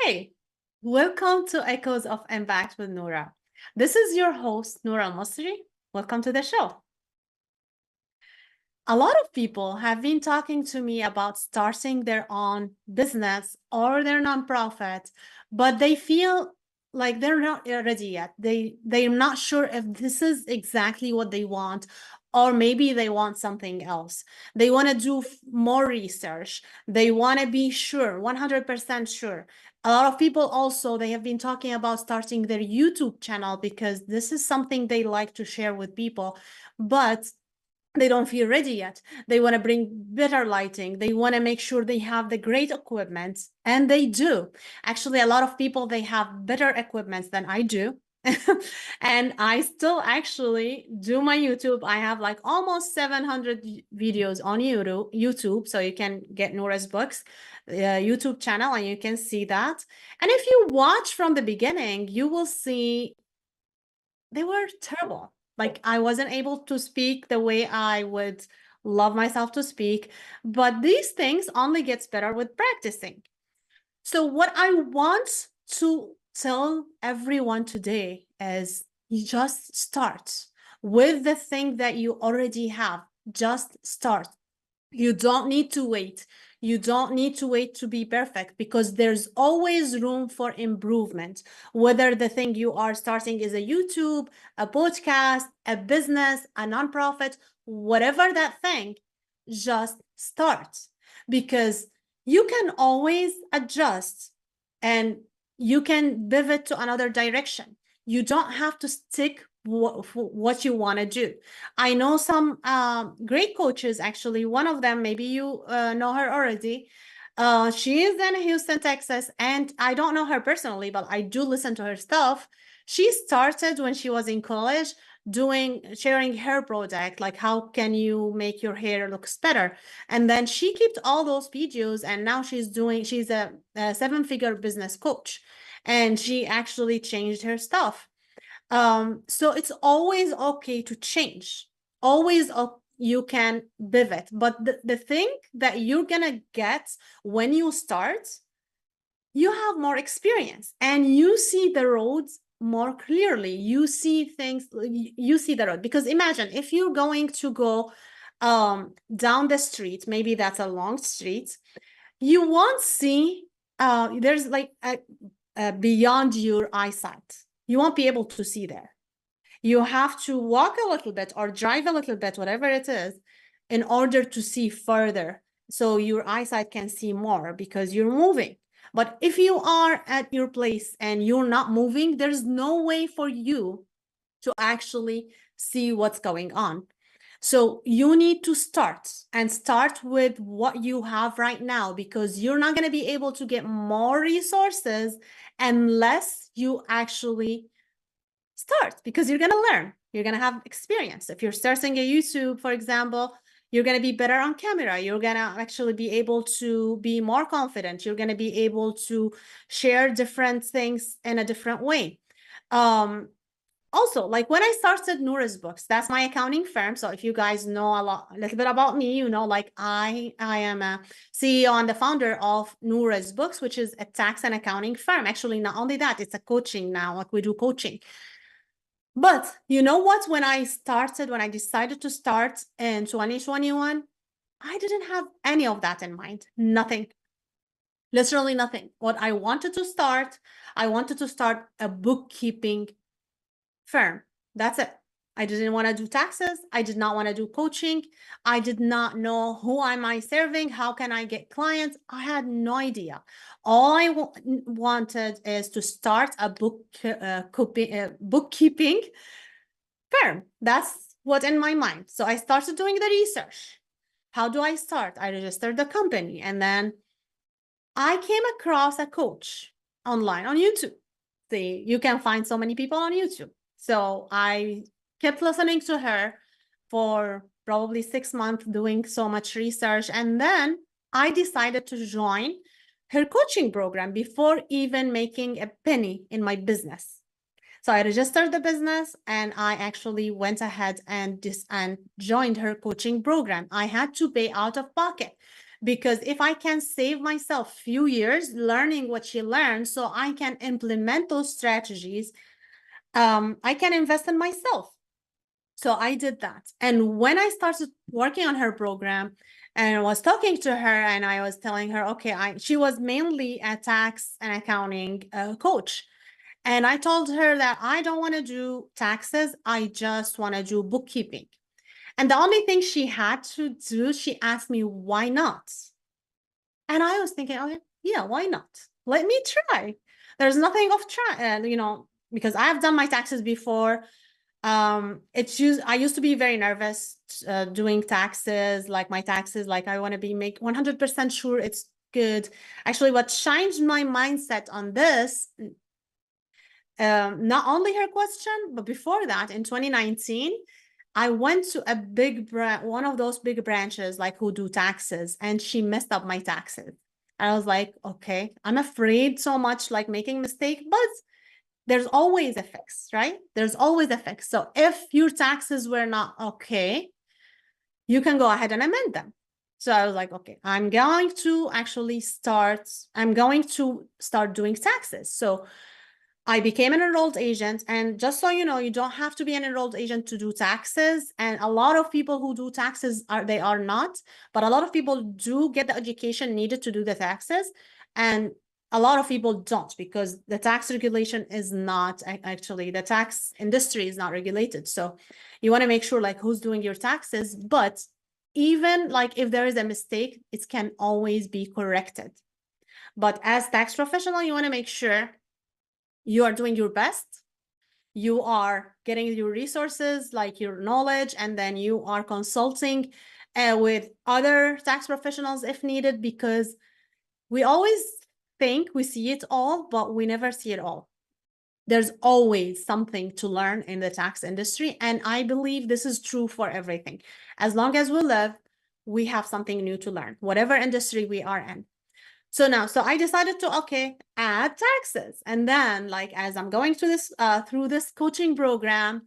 Hey, welcome to Echoes of Impact with Noura. This is your host, Noura Almasri. Welcome to the show. A lot of people have been talking to me about starting their own business or their nonprofit, but they feel like they're not ready yet. They're not sure if this is exactly what they want, or maybe they want something else. They want to do more research. They want to be sure, 100% sure. A lot of people also, they have been talking about starting their YouTube channel because this is something they like to share with people, but they don't feel ready yet. They want to bring better lighting. They want to make sure they have the great equipment, and they do. Actually, a lot of people, they have better equipment than I do. And I still actually do my YouTube. I have like almost 700 videos on YouTube, so you can get Noura's books YouTube channel and you can see that. And if you watch from the beginning, you will see they were terrible. Like I wasn't able to speak the way I would love myself to speak, but these things only gets better with practicing. So what I want to tell everyone today is you just start with the thing that you already have. Just start. You don't need to wait. You don't need to wait to be perfect because there's always room for improvement. Whether the thing you are starting is a YouTube, a podcast, a business, a nonprofit, whatever that thing, just start because you can always adjust and you can pivot to another direction. You don't have to stick what you want to do. I know some great coaches, actually. One of them, maybe you know her already. She is in Houston, Texas, and I don't know her personally, but I do listen to her stuff. She started when she was in college sharing hair product, like how can you make your hair looks better. And then she kept all those videos, and now she's a seven-figure business coach, and she actually changed her stuff. So it's always okay to change. Always you can pivot. But the thing that you're gonna get when you start, you have more experience and you see the roads more clearly. You see things, you see the road. Because imagine if you're going to go down the street, maybe that's a long street, you won't see there's like beyond your eyesight. You won't be able to see there. You have to walk a little bit or drive a little bit, whatever it is, in order to see further. So your eyesight can see more because you're moving. But if you are at your place and you're not moving, there's no way for you to actually see what's going on. So you need to start and start with what you have right now, because you're not going to be able to get more resources unless you actually start, because you're going to learn. You're going to have experience. If you're starting a YouTube, for example, you're going to be better on camera. You're going to actually be able to be more confident. You're going to be able to share different things in a different way. Also, like when I started Noura's books, that's my accounting firm. So if you guys know a little bit about me, you know, like I am a CEO and the founder of Noura's books, which is a tax and accounting firm. Actually, not only that, it's a coaching now, like we do coaching. But you know what? When I decided to start in 2021, I didn't have any of that in mind. Nothing. Literally nothing. What I wanted to start a bookkeeping firm. That's it. I didn't want to do taxes. I did not want to do coaching. I did not know who am I serving? How can I get clients? I had no idea. All I wanted is to start a bookkeeping firm. That's what in my mind. So I started doing the research. How do I start? I registered the company, and then I came across a coach online on YouTube. See, you can find so many people on YouTube. So I kept listening to her for probably 6 months, doing so much research. And then I decided to join her coaching program before even making a penny in my business. So I registered the business and I actually went ahead and joined her coaching program. I had to pay out of pocket because if I can save myself few years learning what she learned, so I can implement those strategies, I can invest in myself. So I did that. And when I started working on her program and I was talking to her and I was telling her, okay, she was mainly a tax and accounting coach. And I told her that I don't want to do taxes. I just want to do bookkeeping. And the only thing she had to do, she asked me, why not? And I was thinking, okay, yeah, why not? Let me try. There's nothing of try, because I've done my taxes before. I used to be very nervous doing taxes, like my taxes, like I want to be make 100% sure it's good. Actually, what changed my mindset on this, not only her question, but before that, in 2019, I went to a one of those big branches, like who do taxes, and she messed up my taxes. I was like, okay, I'm afraid so much, like making mistake, but there's always a fix, right? There's always a fix. So if your taxes were not okay, you can go ahead and amend them. So I was like, okay, I'm going to start doing taxes. So I became an enrolled agent. And just so you know, you don't have to be an enrolled agent to do taxes. And a lot of people who do taxes are not, but a lot of people do get the education needed to do the taxes. And a lot of people don't, because the tax regulation is not actually, the tax industry is not regulated. So you want to make sure like who's doing your taxes, but even like if there is a mistake, it can always be corrected. But as tax professional, you want to make sure you are doing your best, you are getting your resources, like your knowledge, and then you are consulting with other tax professionals if needed, because we always think we see it all, but we never see it all. There's always something to learn in the tax industry. And I believe this is true for everything. As long as we live, we have something new to learn, whatever industry we are in. So I decided to, okay, add taxes. And then like, as I'm going through this coaching program,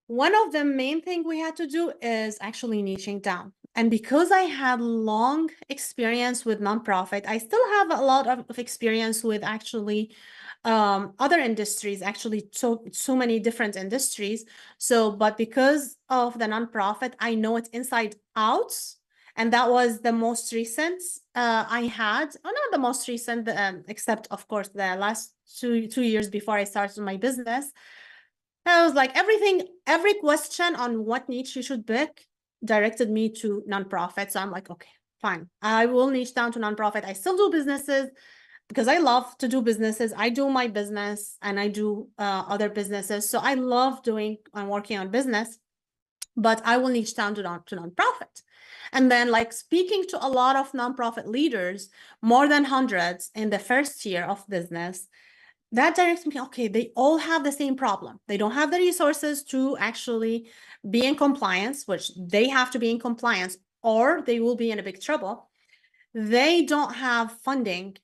one of the main thing we had to do is actually niching down. And because I had long experience with nonprofit, I still have a lot of experience with actually other industries, actually so many different industries. So, but because of the nonprofit, I know it inside out. And that was the most recent I had, not the most recent, except of course the last two years before I started my business. I was like, every question on what niche you should pick directed me to nonprofit. So I'm like, okay, fine. I will niche down to nonprofit. I still do businesses because I love to do businesses. I do my business and I do other businesses. So I love doing and working on business, but I will niche down to nonprofit. And then like speaking to a lot of nonprofit leaders, more than hundreds in the first year of business, that directs me, okay, they all have the same problem. They don't have the resources to actually be in compliance, which they have to be in compliance or they will be in a big trouble. They don't have funding,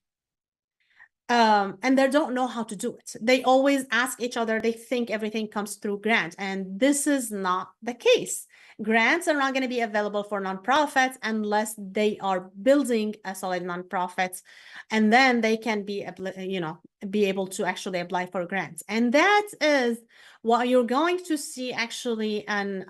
and they don't know how to do it. They always ask each other, they think everything comes through grant, and this is not the case. Grants are not going to be available for nonprofits unless they are building a solid nonprofit, and then they can be able to actually apply for grants. And that is what you're going to see actually. And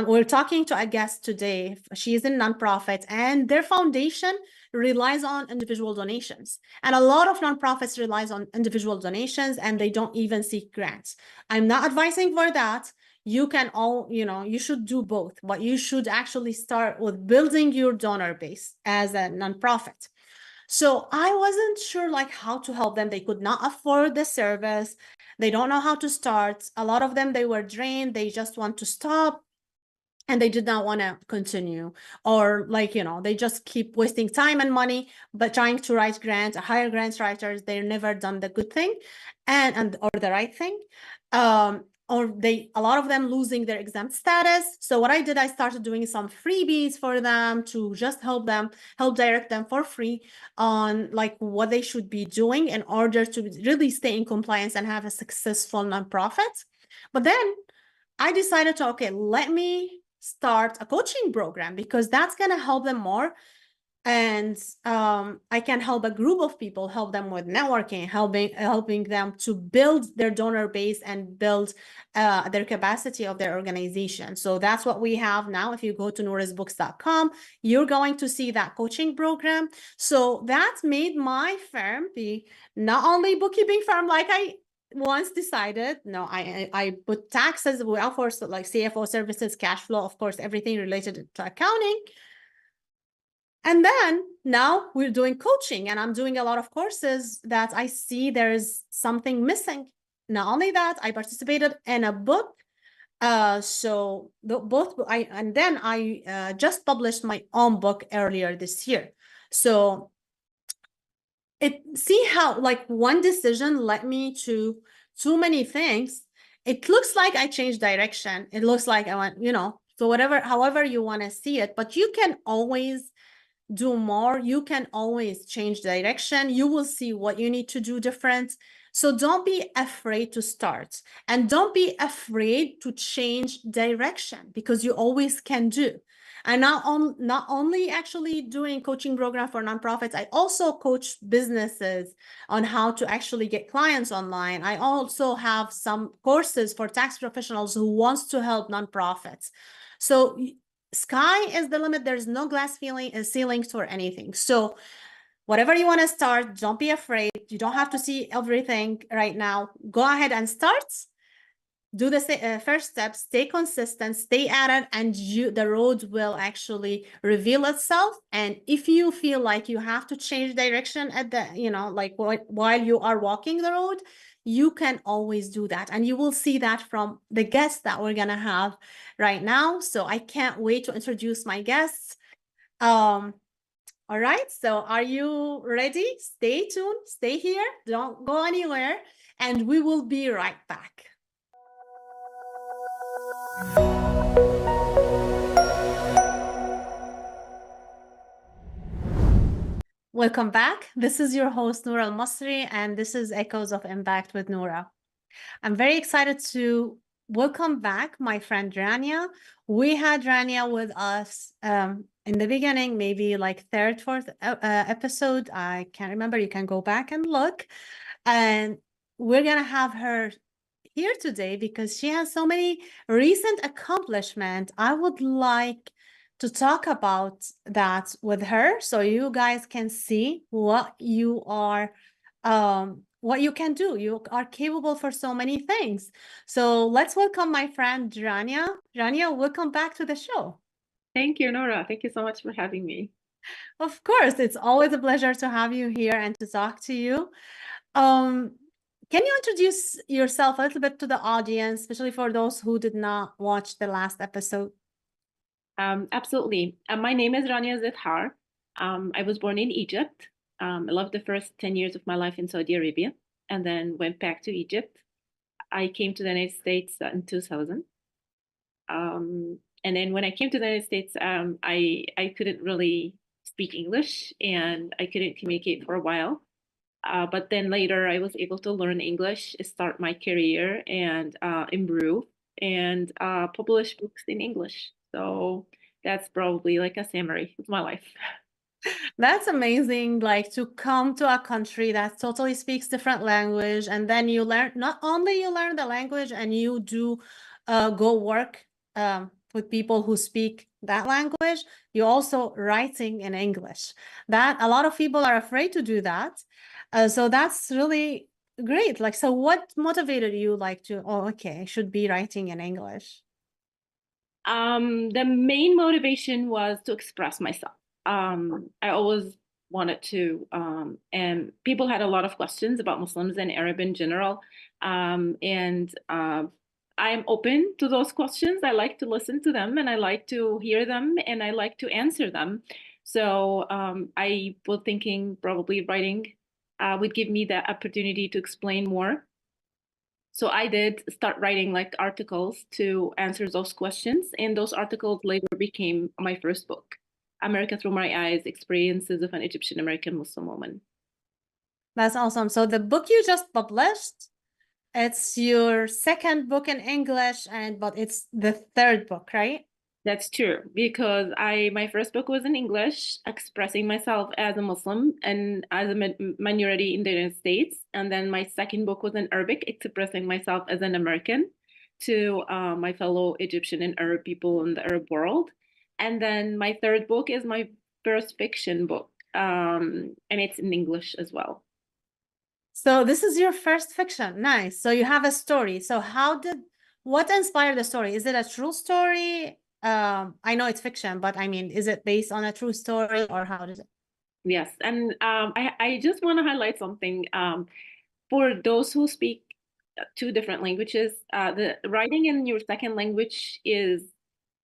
we're talking to a guest today. She is in nonprofit, and their foundation relies on individual donations. And a lot of nonprofits relies on individual donations, and they don't even seek grants. I'm not advising for that. You can you should do both, but you should actually start with building your donor base as a nonprofit. So I wasn't sure like how to help them. They could not afford the service. They don't know how to start. A lot of them, they were drained. They just want to stop. And they did not want to continue, or they just keep wasting time and money, but trying to write grants, hire grants writers. They've never done the good thing or the right thing. Or a lot of them losing their exempt status. So what I did, I started doing some freebies for them to just help direct them for free on like what they should be doing in order to really stay in compliance and have a successful nonprofit. But then I decided to, okay, let me start a coaching program, because that's going to help them more. And I can help a group of people, help them with networking, helping them to build their donor base and build their capacity of their organization. So that's what we have now. If you go to nourasbooks.com, you're going to see that coaching program. So that made my firm be not only bookkeeping firm like I once decided. No, I put taxes. We offer like CFO services, cash flow, of course, everything related to accounting. And then now we're doing coaching, and I'm doing a lot of courses that I see there's something missing. Not only that, I participated in a book. So I just published my own book earlier this year. So see how like one decision led me to too many things. It looks like I changed direction. It looks like I went, so however you want to see it, but you can always do more. You can always change direction. You will see what you need to do different. So don't be afraid to start, and don't be afraid to change direction, because you always can do. And not only actually doing coaching program for nonprofits, I also coach businesses on how to actually get clients online. I also have some courses for tax professionals who wants to help nonprofits. So sky is the limit. There's no glass ceilings or anything. So whatever you want to start, don't be afraid. You don't have to see everything right now. Go ahead and start. Do the first step, stay consistent, stay at it, and the road will actually reveal itself. And if you feel like you have to change direction at the, like while you are walking the road, you can always do that. And you will see that from the guests that we're going to have right now. So I can't wait to introduce my guests. All right. So are you ready? Stay tuned. Stay here. Don't go anywhere. And we will be right back. Welcome back. This is your host, Noura Almasri, and this is Echoes of Impact with Noura. I'm very excited to welcome back my friend Rania. We had Rania with us in the beginning, maybe like third, fourth episode. I can't remember. You can go back and look. And we're going to have her here today because she has so many recent accomplishments. I would like to talk about that with her, so you guys can see what you are, what you can do. You are capable for so many things. So let's welcome my friend Rania. Rania, welcome back to the show. Thank you, Noura. Thank you so much for having me. Of course, it's always a pleasure to have you here and to talk to you. Can you introduce yourself a little bit to the audience, especially for those who did not watch the last episode? Absolutely. My name is Rania Zeithar. I was born in Egypt. I lived the first 10 years of my life in Saudi Arabia and then went back to Egypt. I came to the United States in 2000. And then when I came to the United States, I couldn't really speak English and I couldn't communicate for a while. But then later I was able to learn English, start my career and improve and publish books in English. So that's probably like a summary of my life. That's amazing, like to come to a country that totally speaks different language, and then you learn, not only you learn the language and you do go work with people who speak that language, you also writing in English. That a lot of people are afraid to do that. So that's really great. Like, so what motivated you like to, oh, okay, I should be writing in English? The main motivation was to express myself. I always wanted to, and people had a lot of questions about Muslims and Arab in general. And I'm open to those questions. I like to listen to them and I like to hear them and I like to answer them. So I was thinking probably writing would give me the opportunity to explain more. So I did start writing like articles to answer those questions. And those articles later became my first book, America Through My Eyes, Experiences of an Egyptian American Muslim Woman. That's awesome. So the book you just published, it's your second book in English, but it's the third book, right? That's true because my first book was in English, expressing myself as a Muslim and as a minority in the United States, and then my second book was in Arabic, expressing myself as an American to my fellow Egyptian and Arab people in the Arab world, and then my third book is my first fiction book, and it's in English as well. So this is your first fiction. Nice. So you have a story. So what inspired the story? Is it a true story? I know it's fiction, but I mean, is it based on a true story or how does it? Yes, and I just want to highlight something. For those who speak two different languages, the writing in your second language is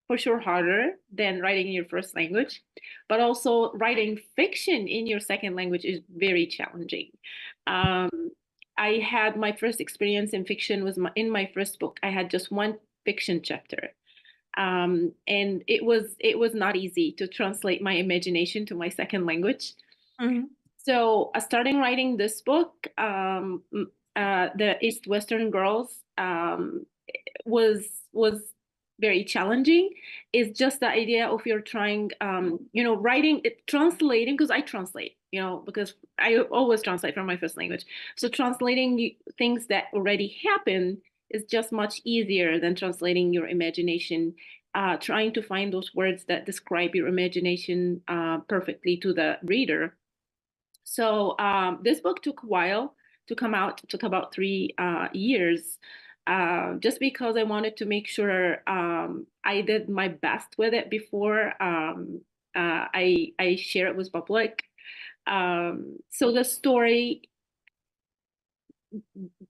for sure harder than writing in your first language, but also writing fiction in your second language is very challenging. Um, I had my first experience in fiction was in my first book. I had just one fiction chapter. And it was not easy to translate my imagination to my second language. Mm-hmm. So starting writing this book, the East Western Girls, was very challenging. It's just the idea of you're trying, writing it, translating, because I translate, because I always translate from my first language. So translating things that already happen is just much easier than translating your imagination, trying to find those words that describe your imagination perfectly to the reader. So this book took a while to come out. It took about 3 years, just because I wanted to make sure I did my best with it before I share it with public. So the story,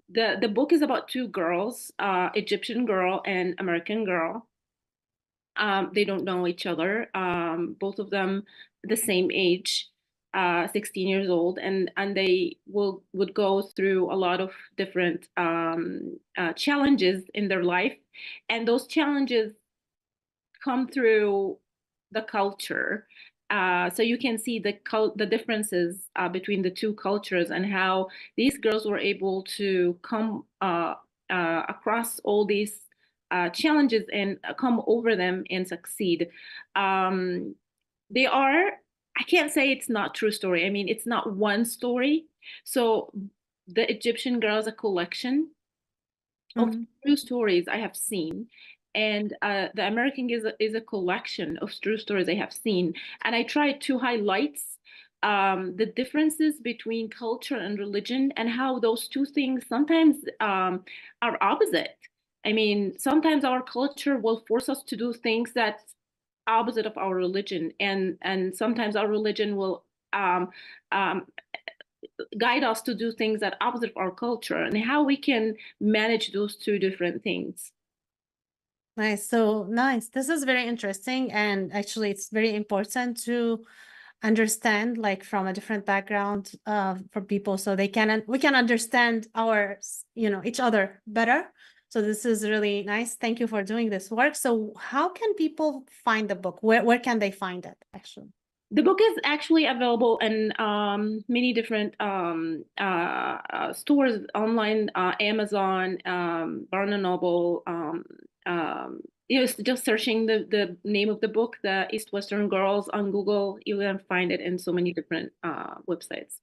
the book is about two girls, Egyptian girl and American girl. They don't know each other. Both of them the same age, 16 years old, and they would go through a lot of different challenges in their life, and those challenges come through the culture. So you can see the differences between the two cultures and how these girls were able to come across all these challenges and come over them and succeed. I can't say it's not true story. I mean, it's not one story. So the Egyptian Girl is a collection of true stories I have seen. And the American is a collection of true stories I have seen. And I tried to highlight the differences between culture and religion and how those two things sometimes are opposite. I mean, sometimes our culture will force us to do things that's opposite of our religion, and sometimes our religion will guide us to do things that opposite of our culture, and how we can manage those two different things. Nice. So nice. This is very interesting. And actually, it's very important to understand like from a different background for people so we can understand each other better. So this is really nice. Thank you for doing this work. So how can people find the book? Where can they find it actually? The book is actually available in many different stores online, Amazon, Barnes and Noble. Just searching the name of the book, the East Western Girls, on Google, you can find it in so many different websites.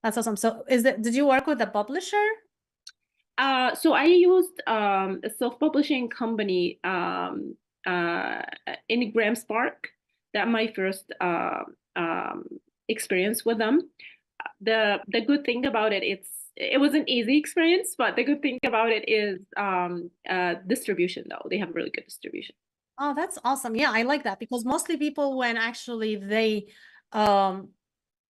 That's awesome. So did you work with a publisher? So I used a self-publishing company in Grams Park. That my first experience with them. The good thing about it was an easy experience, but the good thing about it is distribution, though. They have really good distribution. Oh, that's awesome. Yeah, I like that because mostly people, when actually they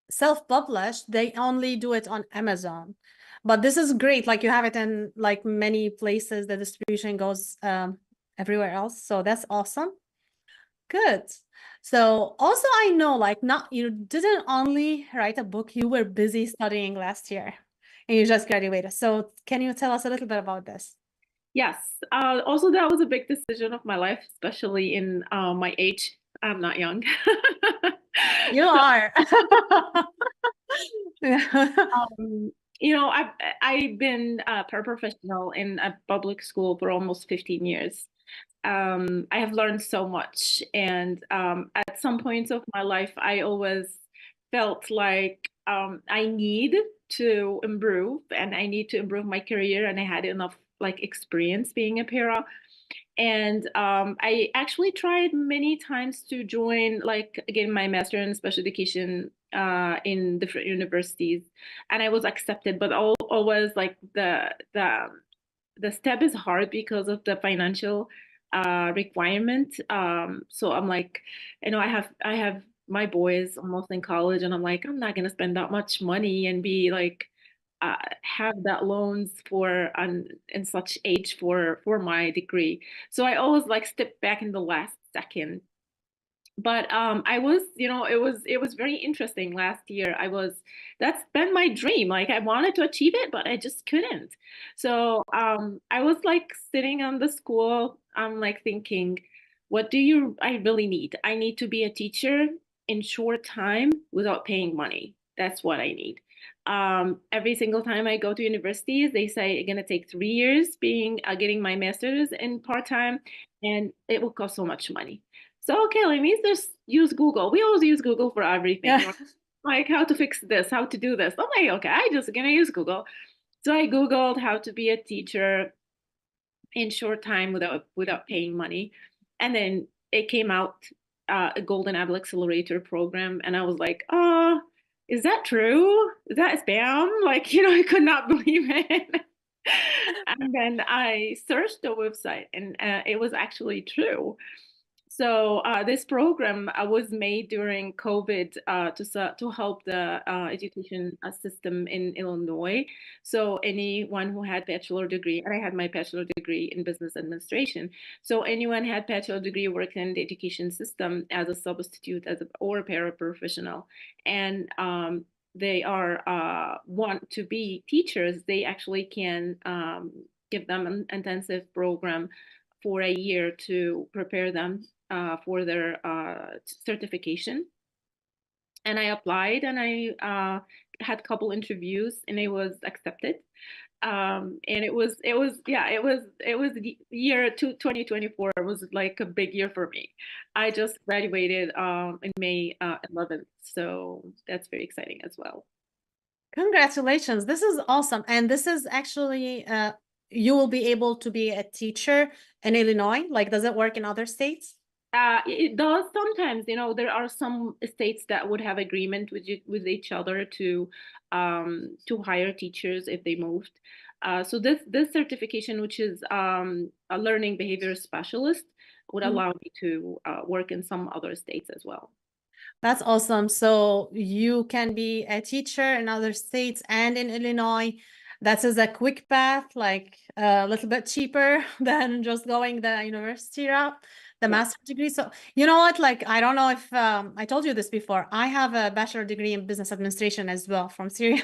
self-publish, they only do it on Amazon. But this is great. Like you have it in like many places, the distribution goes everywhere else. So that's awesome. Good. So also I know like you didn't only write a book, you were busy studying last year and you just graduated. So can you tell us a little bit about this? Yes. Also, that was a big decision of my life, especially in my age. I'm not young. You are. I've been a paraprofessional in a public school for almost 15 years. I have learned so much, and at some points of my life, I always felt like I need to improve, and I need to improve my career, and I had enough like experience being a para. And I actually tried many times to join, like, again, my master in special education in different universities, and I was accepted, but always like the step is hard because of the financial requirement. So I'm like, I have my boys almost in college, and I'm like, I'm not gonna spend that much money and be like have that loans for in such age for my degree. So I always like step back in the last second. But I was, it was very interesting last year. That's been my dream. Like I wanted to achieve it, but I just couldn't. So I was like sitting on the school, I'm like thinking, what do I really need? I need to be a teacher in short time without paying money. That's what I need. Every single time I go to universities, they say it's gonna take 3 years getting my master's in part time, and it will cost so much money. So, okay, let me just use Google. We always use Google for everything. Yeah. Like how to fix this, how to do this. I'm like, okay, I just gonna use Google. So I Googled how to be a teacher in short time without paying money. And then it came out a Golden Apple Accelerator program. And I was like, oh, is that true? Is that spam? Like, I could not believe it. And then I searched the website, and it was actually true. So this program was made during COVID to help the education system in Illinois. So anyone who had bachelor degree, and I had my bachelor degree in business administration. So anyone had bachelor degree worked in the education system as a substitute or paraprofessional, and they are want to be teachers, they actually can give them an intensive program for a year to prepare them for their certification. And I applied, and I had a couple interviews, and I was accepted. And it was the year 2024 was like a big year for me. I just graduated in May 11th, so that's very exciting as well. Congratulations. This is awesome. And this is actually, you will be able to be a teacher in Illinois. Like, does it work in other states? It does sometimes. There are some states that would have agreement with each other to hire teachers if they moved. So this certification, which is a learning behavior specialist, would Mhm. allow me to work in some other states as well. That's awesome. So you can be a teacher in other states and in Illinois. That is a quick path, like a little bit cheaper than just going the university route, the Yeah, master's degree. So you know what? Like, I don't know if I told you this before. I have a bachelor degree in business administration as well from Syria.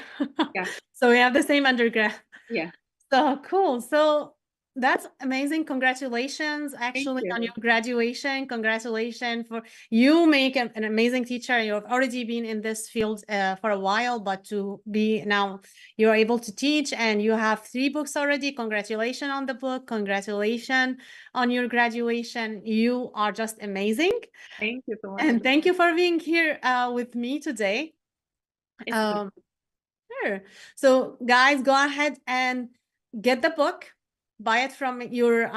yeah, So we have the same undergrad. yeah. So cool. So that's amazing. Congratulations, Thank actually, on you. your graduation. Congratulations for you make an amazing teacher. You've already been in this field for a while, but to be now you're able to teach, and you have 3 books already. Congratulations on the book. Congratulations on your graduation. You are just amazing. Thank you so much. And thank you for being here with me today. It's been Um, Sure. So guys, go ahead and get the book, buy it from your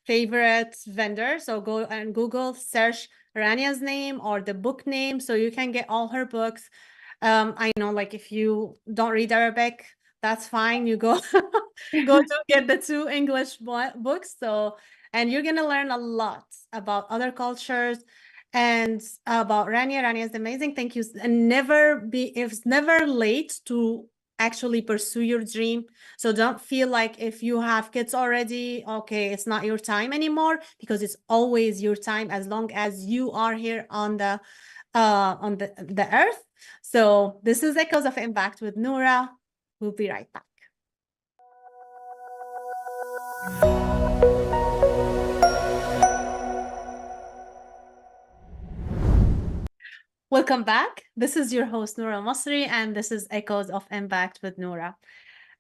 favorite vendor. So go and Google, search Rania's name or the book name so you can get all her books. I know, like, if you don't read Arabic, that's fine. You go go to get the 2 English books. So, and you're gonna learn a lot about other cultures and about Rania. Rania is amazing. Thank you. And it's never late to actually pursue your dream. So don't feel like if you have kids already, okay, it's not your time anymore, because it's always your time as long as you are here on the earth. So this is Echoes of Impact with Noura. We'll be right back. Welcome back. This is your host, Noura Almasri, and this is Echoes of Impact with Noura.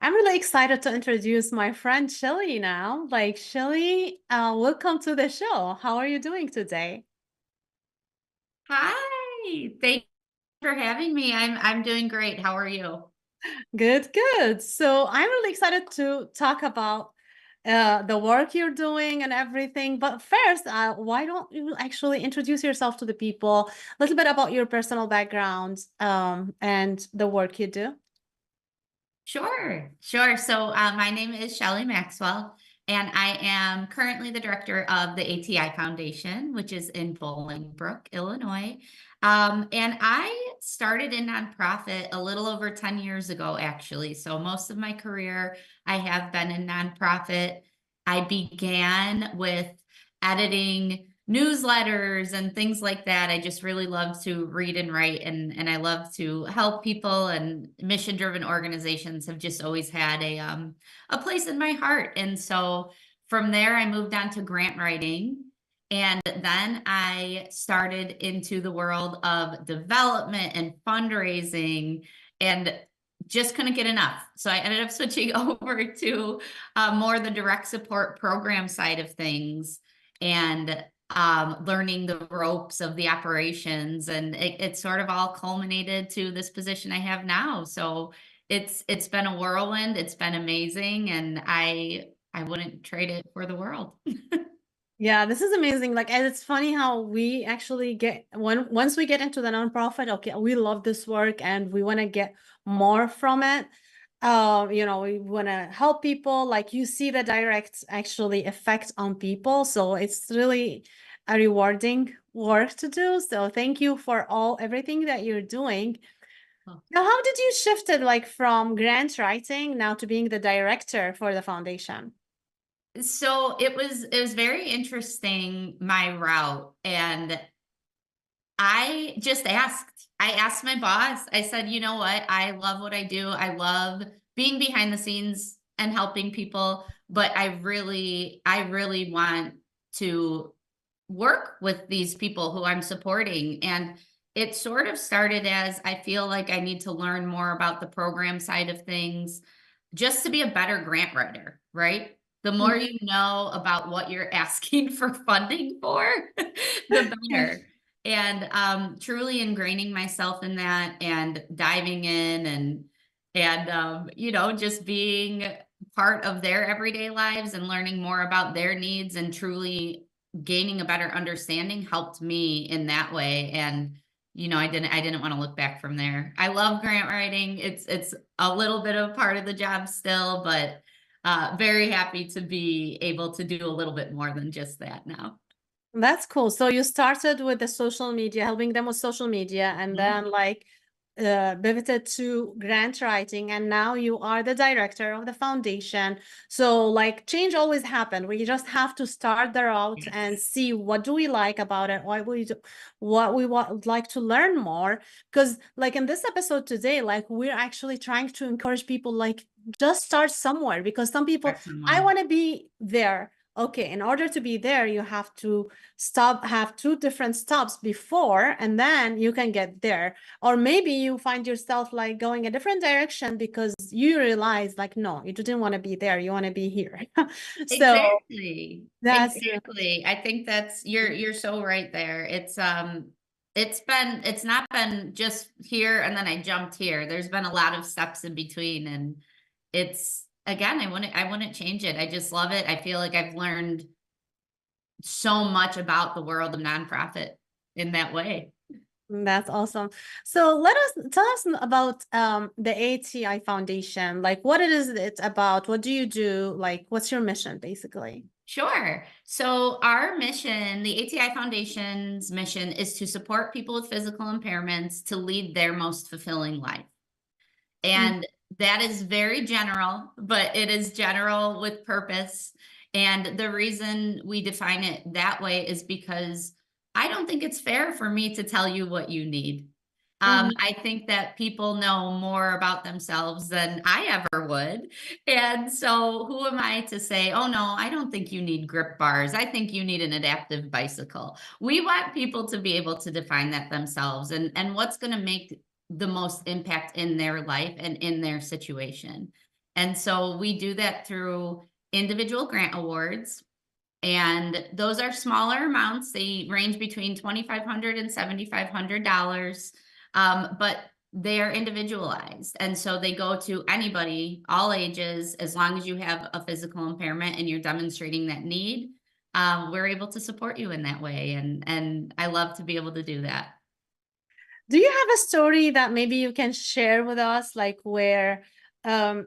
I'm really excited to introduce my friend Shelly now. Shelly, welcome to the show. How are you doing today? Hi, thank you for having me. I'm doing great. How are you? Good, good. So I'm really excited to talk about the work you're doing and everything. But first, why don't you actually introduce yourself to the people, a little bit about your personal background and the work you do? Sure, sure. So my name is Shelly Maxwell, and I am currently the director of the ATI Foundation, which is in Bolingbrook, Illinois. And I started in nonprofit a little over 10 years ago, actually. So most of my career, I have been in nonprofit. I began with editing newsletters and things like that. I just really love to read and write, and I love to help people, and mission driven organizations have just always had a place in my heart. And so from there I moved on to grant writing, and then I started into the world of development and fundraising, and just couldn't get enough. So I ended up switching over to more the direct support program side of things, and learning the ropes of the operations, and it sort of all culminated to this position I have now. So it's been a whirlwind. It's been amazing, and I wouldn't trade it for the world. Yeah, this is amazing. And it's funny how we actually get once we get into the nonprofit, okay, we love this work and we want to get more from it. We want to help people. Like you see the direct actually effect on people. So it's really a rewarding work to do. So thank you for everything that you're doing. Oh. Now, how did you shift it from grant writing now to being the director for the foundation? So it was very interesting, my route, and I asked my boss. I said, you know what? I love what I do. I love being behind the scenes and helping people, but I really want to work with these people who I'm supporting. And it sort of started as I feel like I need to learn more about the program side of things just to be a better grant writer, right? The more you know about what you're asking for funding for, the better. And truly ingraining myself in that, and diving in, and just being part of their everyday lives and learning more about their needs, and truly gaining a better understanding helped me in that way. And I didn't want to look back from there. I love grant writing. It's a little bit of part of the job still, but very happy to be able to do a little bit more than just that now. That's cool. So you started with the social media, helping them with social media, and Mhm. then pivoted to grant writing, and now you are the director of the foundation. So change always happen. We just have to start the route and Yes. see what do we like about it, what we would like to learn more. Because in this episode today, we're actually trying to encourage people just start somewhere, because some people, Start I somewhere. want to be there. Okay, in order to be there, you have to have two different stops before, and then you can get there. Or maybe you find yourself going a different direction because you realize no, you didn't want to be there, you want to be here. So Exactly. that's Exactly. I think that's you're so right there. It's not been just here and then I jumped here. There's been a lot of steps in between, and it's again, I wouldn't change it. I just love it. I feel like I've learned so much about the world of nonprofit in that way. that's awesome. So tell us about the ATI Foundation. What it is it's about, what do you do, what's your mission basically? Sure. So our mission, the ATI Foundation's mission, is to support people with physical impairments to lead their most fulfilling life. Mm. And that is very general, but it is general with purpose. And the reason we define it that way is because I don't think it's fair for me to tell you what you need. I think that people know more about themselves than I ever would. And so who am I to say, oh no, I don't think you need grip bars. I think you need an adaptive bicycle. We want people to be able to define that themselves and what's going to make the most impact in their life and in their situation. And so we do that through individual grant awards. And those are smaller amounts. They range between $2,500 and $7,500. But they are individualized. And so they go to anybody, all ages, as long as you have a physical impairment and you're demonstrating that need, we're able to support you in that way. And I love to be able to do that. Do you have a story that maybe you can share with us, like where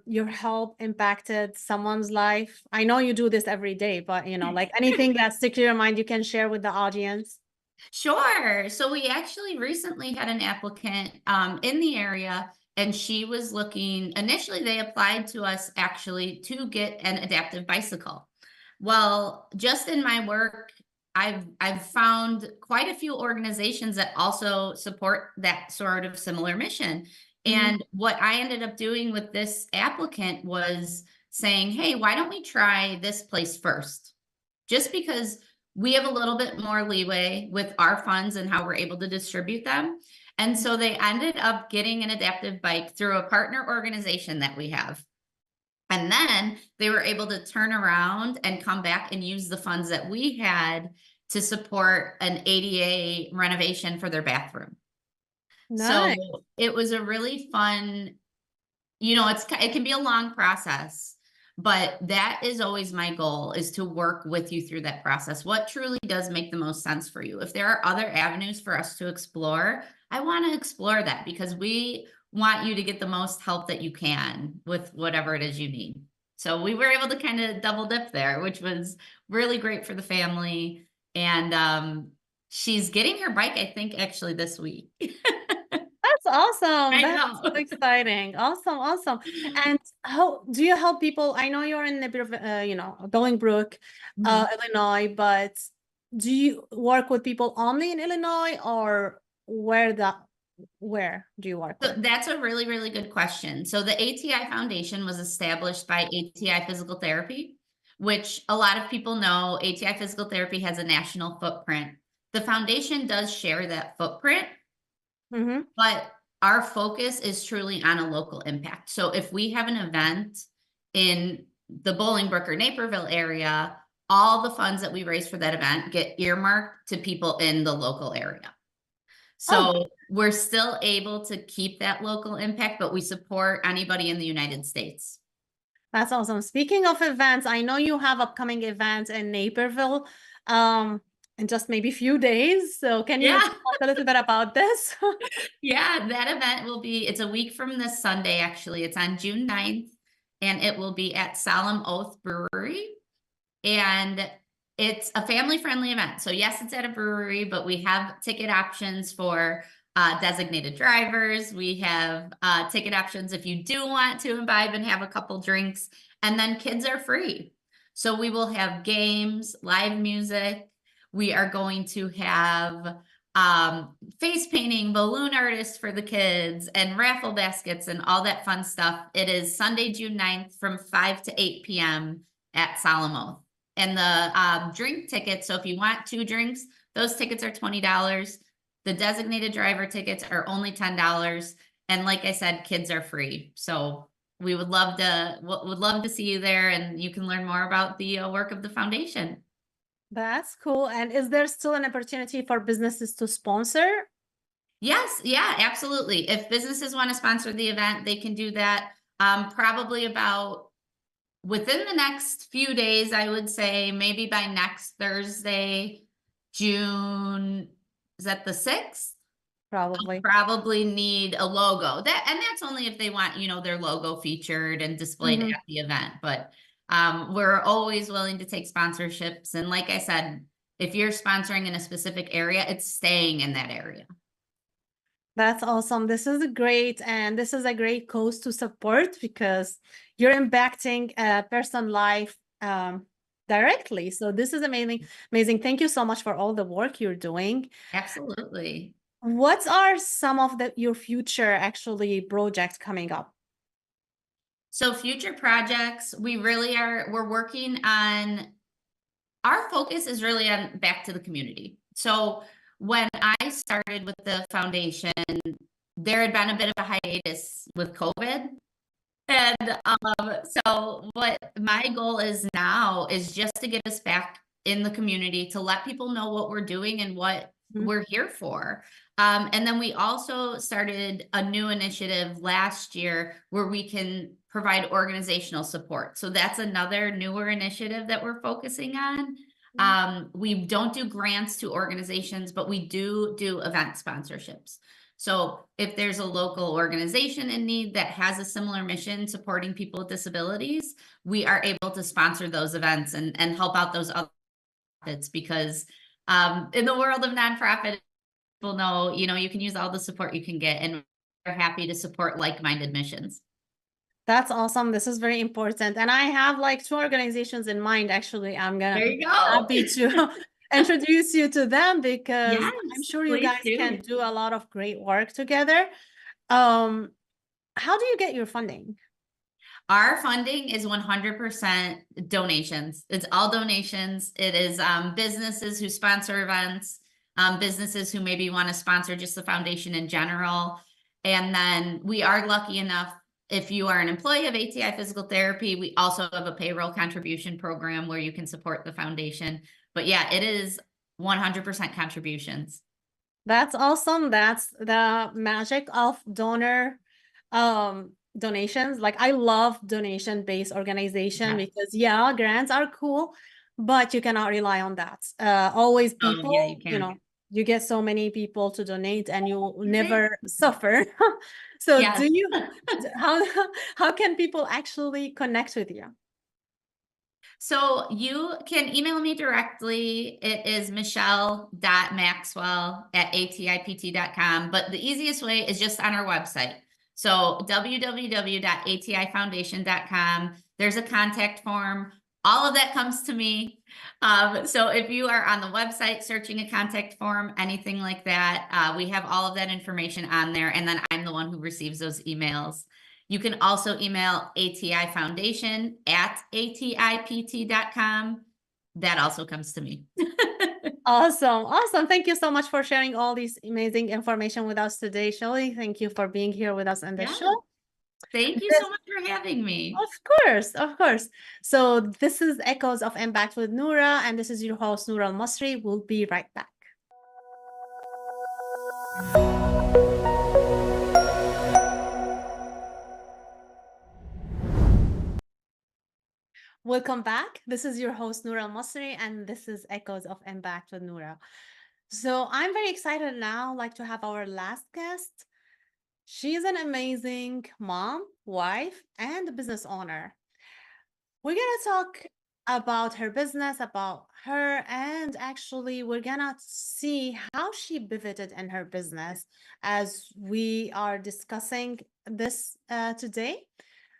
your help impacted someone's life? I know you do this every day, but like anything that sticks to your mind, you can share with the audience. Sure. So we actually recently had an applicant in the area, and she was looking, initially they applied to us actually to get an adaptive bicycle. Well, just in my work, I've found quite a few organizations that also support that sort of similar mission. And what I ended up doing with this applicant was saying, hey, why don't we try this place first? Just because we have a little bit more leeway with our funds and how we're able to distribute them. And so they ended up getting an adaptive bike through a partner organization that we have. And then they were able to turn around and come back and use the funds that we had to support an ADA renovation for their bathroom. Nice. So it was a really fun, it can be a long process. But that is always my goal, is to work with you through that process. What truly does make the most sense for you? If there are other avenues for us to explore, I want to explore that, because we want you to get the most help that you can with whatever it is you need. So we were able to kind of double dip there, which was really great for the family. And she's getting her bike, I think, actually this week. That's awesome. I That's know. so exciting. Awesome. And how do you help people? I know you're in a bit of, Bolingbrook, Illinois, but do you work with people only in Illinois, or where do you work So with? that's a really, really good question. So the ATI Foundation was established by ATI Physical Therapy, which a lot of people know. ATI Physical Therapy has a national footprint. The foundation does share that footprint, but our focus is truly on a local impact. So if we have an event in the Bolingbrook or Naperville area, all the funds that we raise for that event get earmarked to people in the local area. So we're still able to keep that local impact, but we support anybody in the United States. That's awesome. Speaking of events, I know you have upcoming events in Naperville in just maybe a few days. So can you talk a little bit about this? Yeah, that event will be, it's a week from this Sunday, actually. It's on June 9th, and it will be at Solemn Oath Brewery. And it's a family-friendly event. So yes, it's at a brewery, but we have ticket options for designated drivers. We have ticket options if you do want to imbibe and have a couple drinks. And then kids are free. So we will have games, live music. We are going to have face painting, balloon artists for the kids, and raffle baskets and all that fun stuff. It is Sunday, June 9th from 5 to 8 p.m. at Solemn Oath. And the drink tickets, so if you want 2 drinks, those tickets are $20. The designated driver tickets are only $10. And like I said, kids are free. So we would love to see you there, and you can learn more about the work of the foundation. That's cool. And is there still an opportunity for businesses to sponsor? Yes, yeah, absolutely. If businesses want to sponsor the event, they can do that. Probably about within the next few days, I would say maybe by next Thursday, June, is that the 6th? Probably. Probably need a logo. That's only if they want, their logo featured and displayed at the event. But we're always willing to take sponsorships. And like I said, if you're sponsoring in a specific area, it's staying in that area. That's awesome. This is great. And this is a great cause to support, because you're impacting a person's life directly. So this is amazing. Thank you so much for all the work you're doing. Absolutely. What are some of your future actually projects coming up? So future projects, we're working on, our focus is really on back to the community. So when I started with the foundation, there had been a bit of a hiatus with COVID. And so what my goal is now is just to get us back in the community, to let people know what we're doing and what we're here for. And then we also started a new initiative last year where we can provide organizational support. So that's another newer initiative that we're focusing on. We don't do grants to organizations, but we do event sponsorships. So if there's a local organization in need that has a similar mission supporting people with disabilities, we are able to sponsor those events and help out those other nonprofits, because in the world of nonprofit, people know, you can use all the support you can get, and we're happy to support like-minded missions. That's awesome. This is very important. And I have like 2 organizations in mind, actually. I'm gonna There you be go. happy to introduce you to them, because Yes, I'm sure you please guys do. can do a lot of great work together. How do you get your funding? Our funding is 100% donations. It's all donations. It is businesses who sponsor events, businesses who maybe want to sponsor just the foundation in general. And then we are lucky enough, if you are an employee of ATI Physical Therapy, we also have a payroll contribution program where you can support the foundation. But yeah, it is 100% contributions. That's awesome. That's the magic of donor donations. Like, I love donation-based organization, Yeah. because yeah, grants are cool, but you cannot rely on that. Always Oh, people, yeah, you can. you get so many people to donate and you never suffer. So Yes. do you how can people actually connect with you? So you can email me directly. It is michelle.maxwell@atipt.com. But the easiest way is just on our website. So www.atifoundation.com. There's a contact form. All of that comes to me. So if you are on the website searching a contact form, anything like that, we have all of that information on there. And then I'm the one who receives those emails. You can also email atifoundation@atipt.com. That also comes to me. Awesome. Awesome. Thank you so much for sharing all this amazing information with us today, Shelly. Thank you for being here with us on the Yeah. show. Thank you so much for having me. Of course, of course. So this is Echoes of Impact with Noura, and this is your host, Noura Almasri. We'll be right back. Welcome back. This is your host, Noura Almasri, and this is Echoes of Impact with Noura. So I'm very excited now, like, to have our last guest. She's an amazing mom, wife, and business owner. We're gonna talk about her business, about her, and actually we're gonna see how she pivoted in her business as we are discussing this today.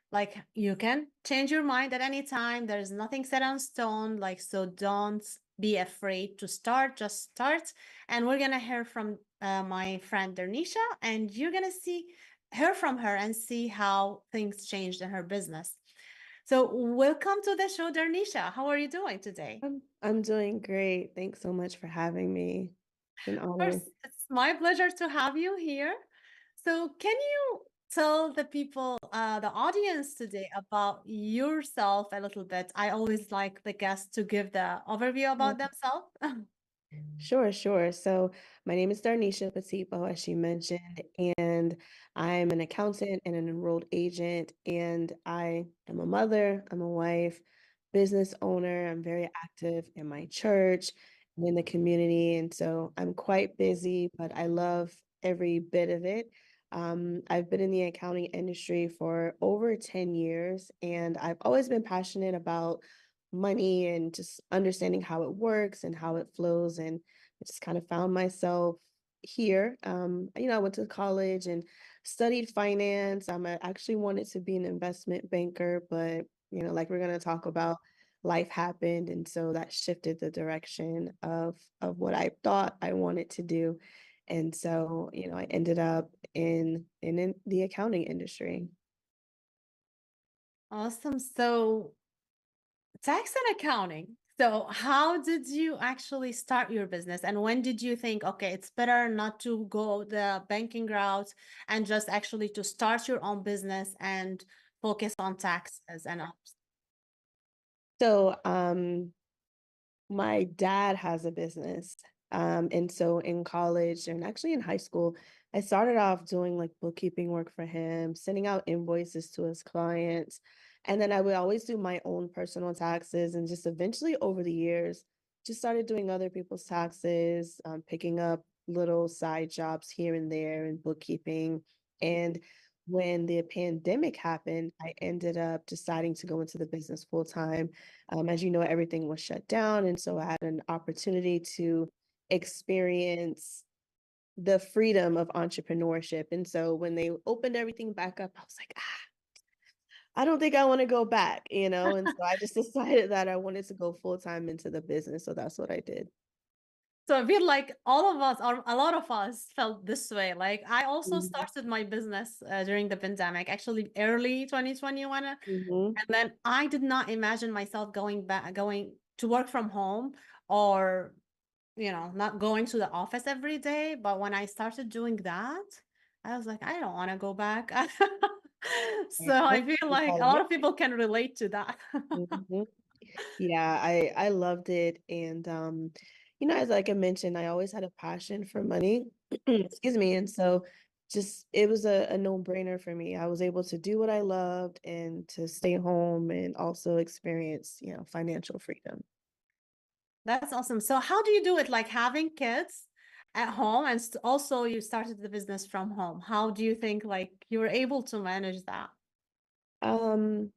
Like, you can change your mind at any time. There's nothing set on stone. Like, so don't be afraid to start, just start. And we're gonna hear from my friend Darneisha, and you're gonna hear from her and see how things changed in her business. So welcome to the show, Darneisha. How are you doing today? I'm doing great. Thanks so much for having me. It's an Of honor. course, it's my pleasure to have you here. So can you tell the people, the audience today, about yourself a little bit? I always like the guests to give the overview about themselves. Sure. So my name is Darneisha Petit, as she mentioned, and I'm an accountant and an enrolled agent, and I am a mother, I'm a wife, business owner. I'm very active in my church and in the community, and so I'm quite busy, but I love every bit of it. I've been in the accounting industry for over 10 years, and I've always been passionate about money and just understanding how it works and how it flows. And I just kind of found myself here. I went to college and studied finance. I actually wanted to be an investment banker, but like we're gonna talk about, life happened, and so that shifted the direction of what I thought I wanted to do. And so, I ended up in the accounting industry. Awesome. So tax and accounting. So how did you actually start your business? And when did you think, okay, it's better not to go the banking route and just actually to start your own business and focus on taxes and ops? So, my dad has a business. And so in college and actually in high school, I started off doing like bookkeeping work for him, sending out invoices to his clients. And then I would always do my own personal taxes. And just eventually over the years, just started doing other people's taxes, picking up little side jobs here and there in bookkeeping. And when the pandemic happened, I ended up deciding to go into the business full time. As you know, everything was shut down. And so I had an opportunity to experience the freedom of entrepreneurship. And so when they opened everything back up, I was like, I don't think I want to go back, And so I just decided that I wanted to go full time into the business. So that's what I did. So I feel like all of us, or a lot of us, felt this way. Like I also Mhm. started my business during the pandemic, actually early 2021. Mhm. And then I did not imagine myself going to work from home or, not going to the office every day. But when I started doing that, I was like, I don't want to go back. So I feel like a lot of people can relate to that. Mhm. Yeah, I loved it. And as like I mentioned, I always had a passion for money. Excuse me. And so just it was a no-brainer for me. I was able to do what I loved and to stay home and also experience, financial freedom. That's awesome. So how do you do it? Like having kids at home and also you started the business from home. How do you think like you were able to manage that? Um,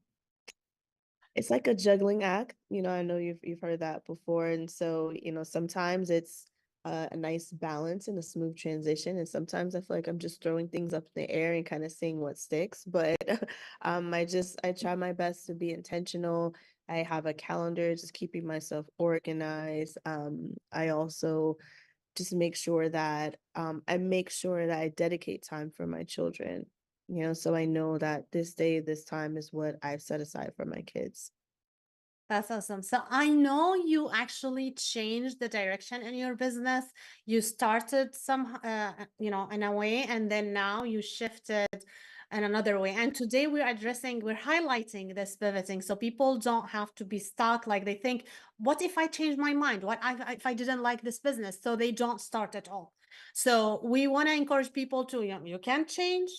it's like a juggling act. I know you've heard that before. And so, sometimes it's a nice balance and a smooth transition. And sometimes I feel like I'm just throwing things up in the air and kind of seeing what sticks. But I try my best to be intentional. I have a calendar, just keeping myself organized. I also just make sure that I dedicate time for my children. So I know that this day, this time is what I've set aside for my kids. That's awesome. So I know you actually changed the direction in your business. You started in a way, and then now you shifted in another way. And today we're highlighting this pivoting so people don't have to be stuck. Like they think, what if I change my mind? If I didn't like this business? So they don't start at all. So we want to encourage people to, you can change.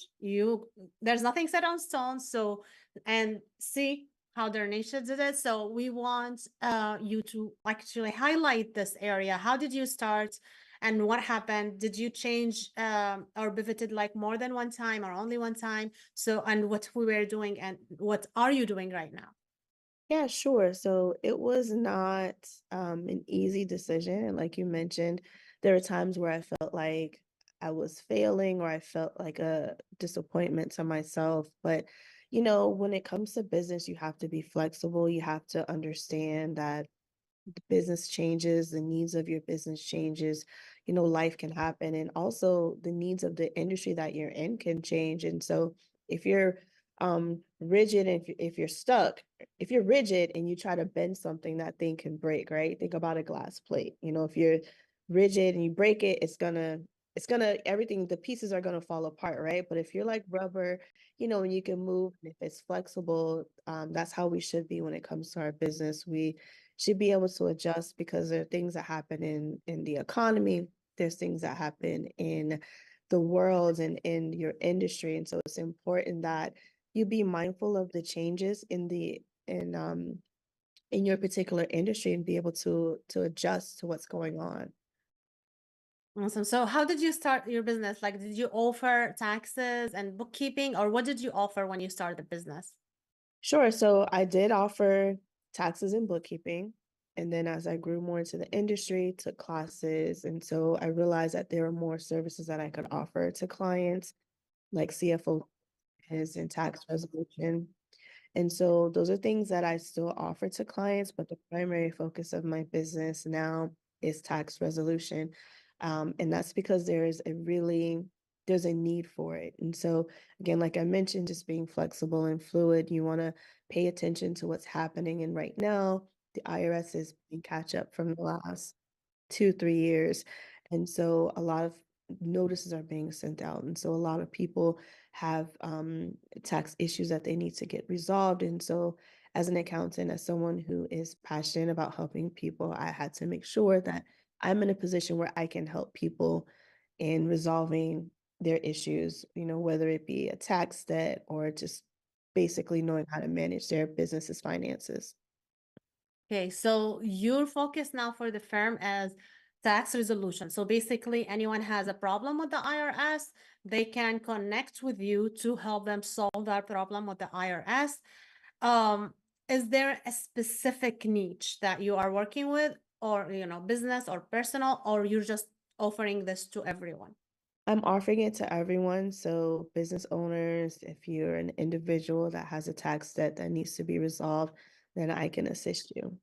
There's nothing set on stone. So, and see how Darneisha did it. So we want you to actually highlight this area. How did you start and what happened? Did you change or pivoted like more than one time or only one time? So, and what we were doing and what are you doing right now? Yeah, sure. So it was not an easy decision. And like you mentioned, there were times where I felt like I was failing or I felt like a disappointment to myself. But, when it comes to business, you have to be flexible. You have to understand that the business changes, the needs of your business changes, life can happen. And also the needs of the industry that you're in can change. And so if you're rigid and if you're stuck, if you're rigid and you try to bend something, that thing can break, right? Think about a glass plate. If you're rigid and you break it, it's gonna everything, the pieces are gonna fall apart, right? But if you're like rubber, and you can move, and if it's flexible, that's how we should be when it comes to our business. We should be able to adjust because there are things that happen in the economy. There's things that happen in the world and in your industry. And so it's important that you be mindful of the changes in your particular industry and be able to adjust to what's going on. Awesome. So how did you start your business? Like, did you offer taxes and bookkeeping, or what did you offer when you started the business? Sure. So I did offer taxes and bookkeeping. And then as I grew more into the industry, took classes. And so I realized that there were more services that I could offer to clients, like CFO and tax resolution. And so those are things that I still offer to clients, but the primary focus of my business now is tax resolution. And that's because there's a need for it. And so again, like I mentioned, just being flexible and fluid, you want to pay attention to what's happening. And right now, the IRS is playing catch up from the last 2, 3 years. And so a lot of notices are being sent out. And so a lot of people have tax issues that they need to get resolved. And so as an accountant, as someone who is passionate about helping people, I had to make sure that I'm in a position where I can help people in resolving their issues, whether it be a tax debt or just basically knowing how to manage their business's finances. Okay, so your focus now for the firm is tax resolution. So basically, anyone has a problem with the IRS, they can connect with you to help them solve that problem with the IRS. Is there a specific niche that you are working with, or business or personal, or you're just offering this to everyone? I'm offering it to everyone. So business owners, if you're an individual that has a tax debt that needs to be resolved, then I can assist you.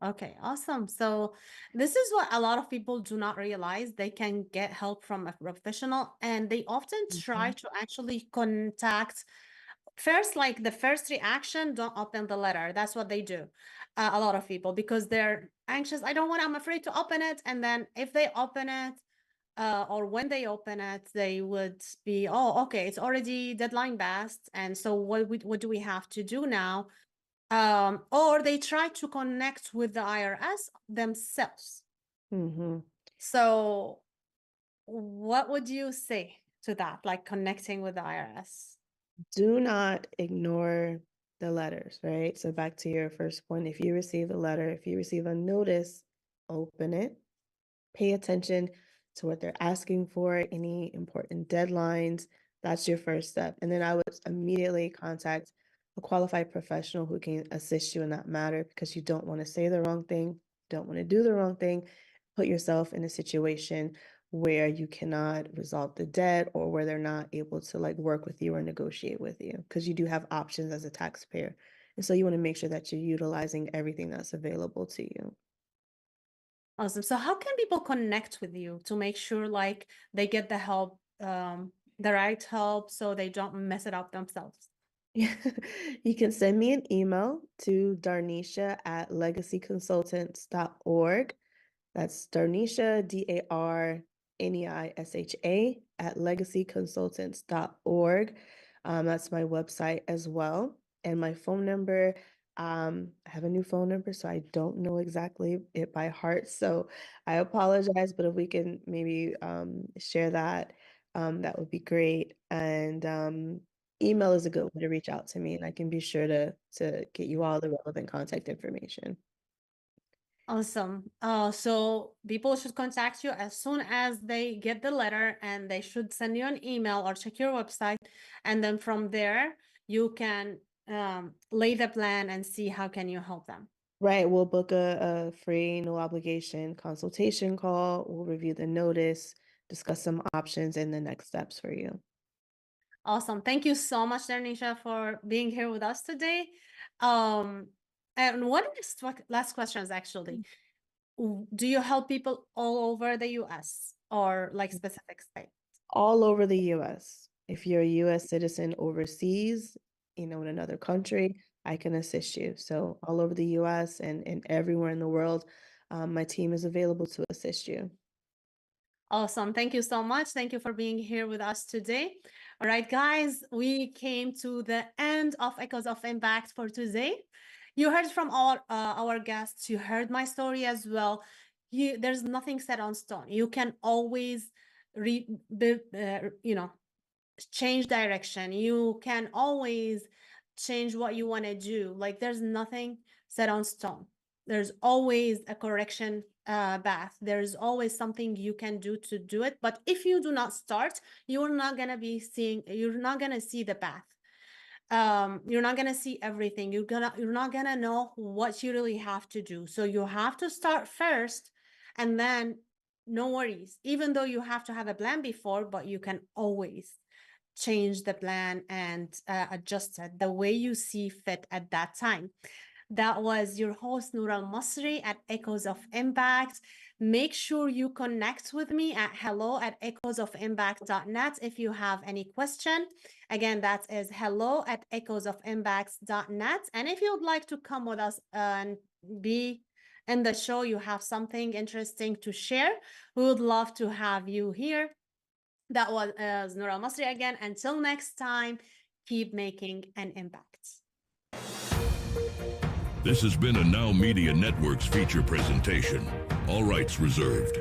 Okay, awesome. So this is what a lot of people do not realize. They can get help from a professional, and they often try Mhm. to actually contact first, like the first reaction, don't open the letter. That's what they do. A lot of people, because they're anxious. I'm afraid to open it. And then if they open it, or when they open it, they would be, oh, okay, it's already deadline passed. And so what do we have to do now? Or they try to connect with the IRS themselves. Mhm. So what would you say to that, like connecting with the IRS? Do not ignore the letters, right? So back to your first point, if you receive a letter, if you receive a notice, open it. Pay attention to what they're asking for, any important deadlines. That's your first step. And then I would immediately contact a qualified professional who can assist you in that matter, because you don't want to say the wrong thing, don't want to do the wrong thing, put yourself in a situation where you cannot resolve the debt or where they're not able to like work with you or negotiate with you, because you do have options as a taxpayer. And so you want to make sure that you're utilizing everything that's available to you. Awesome. So how can people connect with you to make sure like they get the help, the right help, so they don't mess it up themselves? You can send me an email to darneisha@legacyconsultants.org. That's Darneisha, Darneisha, at legacyconsultants.org. That's my website as well. And my phone number, I have a new phone number, so I don't know exactly it by heart. So I apologize, but if we can maybe share that, that would be great. And email is a good way to reach out to me, and I can be sure to get you all the relevant contact information. Awesome. So people should contact you as soon as they get the letter, and they should send you an email or check your website. And then from there, you can lay the plan and see how can you help them. Right, we'll book a free, no obligation consultation call. We'll review the notice, discuss some options and the next steps for you. Awesome. Thank you so much, Darneisha, for being here with us today. And one last questions, actually. Do you help people all over the US or like specific states? All over the US. If you're a US citizen overseas, in another country, I can assist you. So all over the US and everywhere in the world, my team is available to assist you. Awesome. Thank you so much. Thank you for being here with us today. All right, guys, we came to the end of Echoes of Impact for today. You heard from our guests. You heard my story as well. There's nothing set on stone. You can always change direction. You can always change what you want to do. Like there's nothing set on stone. There's always a correction path. There's always something you can do to do it. But if you do not start, you're not going to see the path. You're not going to see everything. You're not going to know what you really have to do. So you have to start first, and then no worries. Even though you have to have a plan before, but you can always change the plan and adjust it the way you see fit at that time. That was your host, Noura Almasri at Echoes of Impact. Make sure you connect with me at hello@echoesofimpact.net if you have any question. Again, that is hello@echoesofimpact.net. And if you would like to come with us and be in the show, you have something interesting to share, we would love to have you here. That was Noura Almasri again. Until next time, keep making an impact. This has been a Now Media Networks feature presentation. All rights reserved.